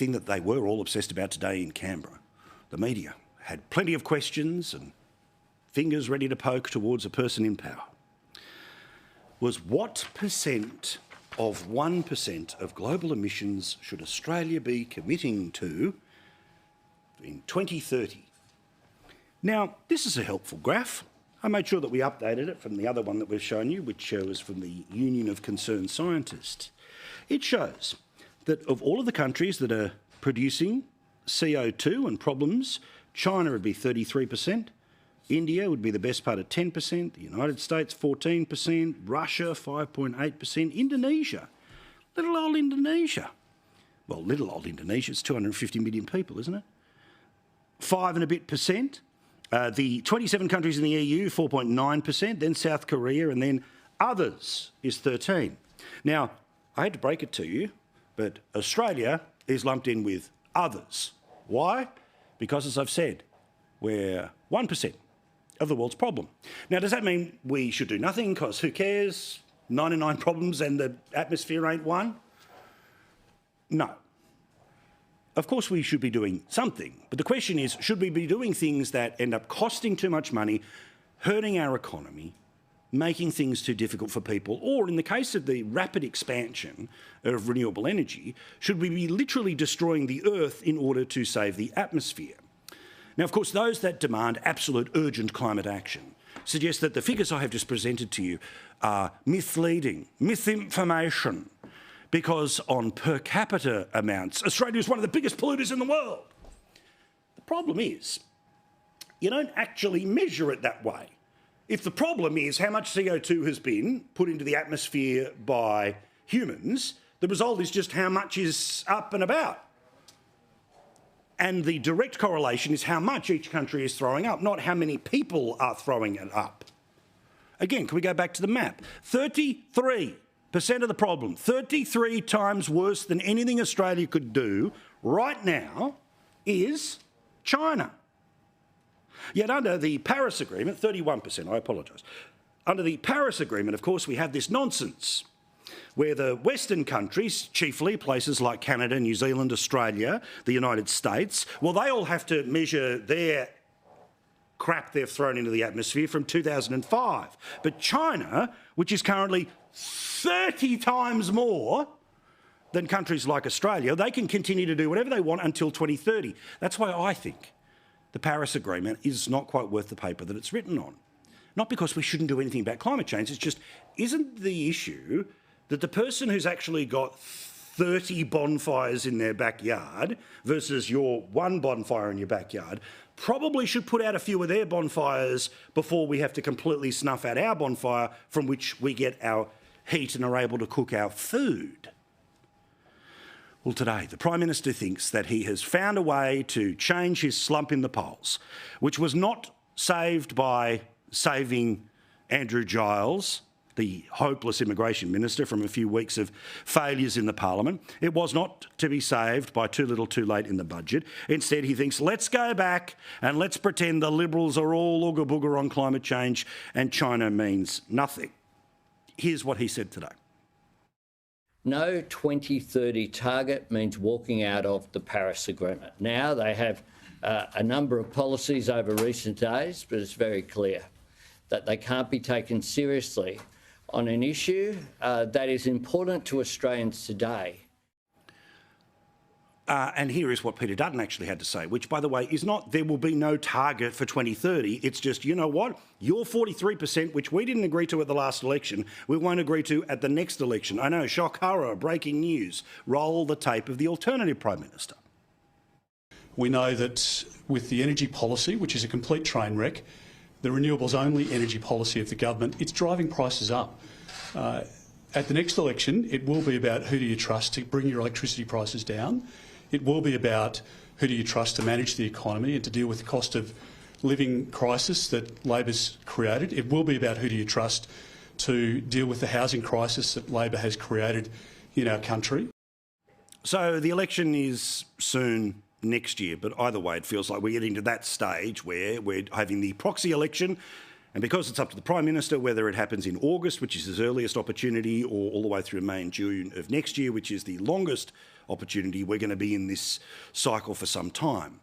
thing that they were all obsessed about today in Canberra. The media had plenty of questions and fingers ready to poke towards a person in power. Was what percent of 1% of global emissions should Australia be committing to in 2030? Now, this is a helpful graph. I made sure that we updated it from the other one that we've shown you, which was from the Union of Concerned Scientists. It shows that of all of the countries that are producing CO2 and problems, China would be 33%, India would be the best part of 10%, the United States 14%, Russia 5.8%, Indonesia, little old Indonesia. Well, little old Indonesia, it's 250 million people, isn't it? 5 and a bit percent. The 27 countries in the EU, 4.9%, then South Korea, and then others is 13. Now, I had to break it to you, but Australia is lumped in with others. Why? Because, as I've said, we're 1% of the world's problem. Now, does that mean we should do nothing because who cares? 99 problems and the atmosphere ain't one? No. Of course we should be doing something, but the question is, should we be doing things that end up costing too much money, hurting our economy, making things too difficult for people, or in the case of the rapid expansion of renewable energy, should we be literally destroying the earth in order to save the atmosphere? Now, of course, those that demand absolute urgent climate action suggest that the figures I have just presented to you are misleading, misinformation, because on per capita amounts, Australia is one of the biggest polluters in the world. The problem is, you don't actually measure it that way. If the problem is how much CO2 has been put into the atmosphere by humans, the result is just how much is up and about. And the direct correlation is how much each country is throwing up, not how many people are throwing it up. Again, can we go back to the map? 33% of the problem, 33 times worse than anything Australia could do right now, is China. Yet under the Paris Agreement, 31%, I apologise. Under the Paris Agreement, of course, we have this nonsense where the Western countries, chiefly places like Canada, New Zealand, Australia, the United States, well, they all have to measure their crap they've thrown into the atmosphere from 2005. But China, which is currently 30 times more than countries like Australia, they can continue to do whatever they want until 2030. That's why I think the Paris Agreement is not quite worth the paper that it's written on. Not because we shouldn't do anything about climate change, it's just, isn't the issue that the person who's actually got 30 bonfires in their backyard versus your one bonfire in your backyard probably should put out a few of their bonfires before we have to completely snuff out our bonfire from which we get our heat and are able to cook our food. Well, today, the Prime Minister thinks that he has found a way to change his slump in the polls, which was not saved by saving Andrew Giles, the hopeless immigration minister, from a few weeks of failures in the parliament. It was not to be saved by too little too late in the budget. Instead, he thinks, let's go back and let's pretend the Liberals are all ooga booga on climate change and China means nothing. Here's what he said today. No 2030 target means walking out of the Paris Agreement. Now they have a number of policies over recent days, but it's very clear that they can't be taken seriously on an issue that is important to Australians today. And here is what Peter Dutton actually had to say, which, by the way, is not there will be no target for 2030. It's just, you know what? Your 43%, which we didn't agree to at the last election, we won't agree to at the next election. I know, shock horror, breaking news. Roll the tape of the alternative Prime Minister. We know that with the energy policy, which is a complete train wreck, the renewables-only energy policy of the government, it's driving prices up. At the next election, it will be about who do you trust to bring your electricity prices down. It will be about who do you trust to manage the economy and to deal with the cost of living crisis that Labor's created. It will be about who do you trust to deal with the housing crisis that Labor has created in our country. So the election is soon next year, but either way, it feels like we're getting to that stage where we're having the proxy election And because it's up to the Prime Minister whether it happens in August, which is his earliest opportunity, or all the way through May and June of next year, which is the longest opportunity, we're going to be in this cycle for some time.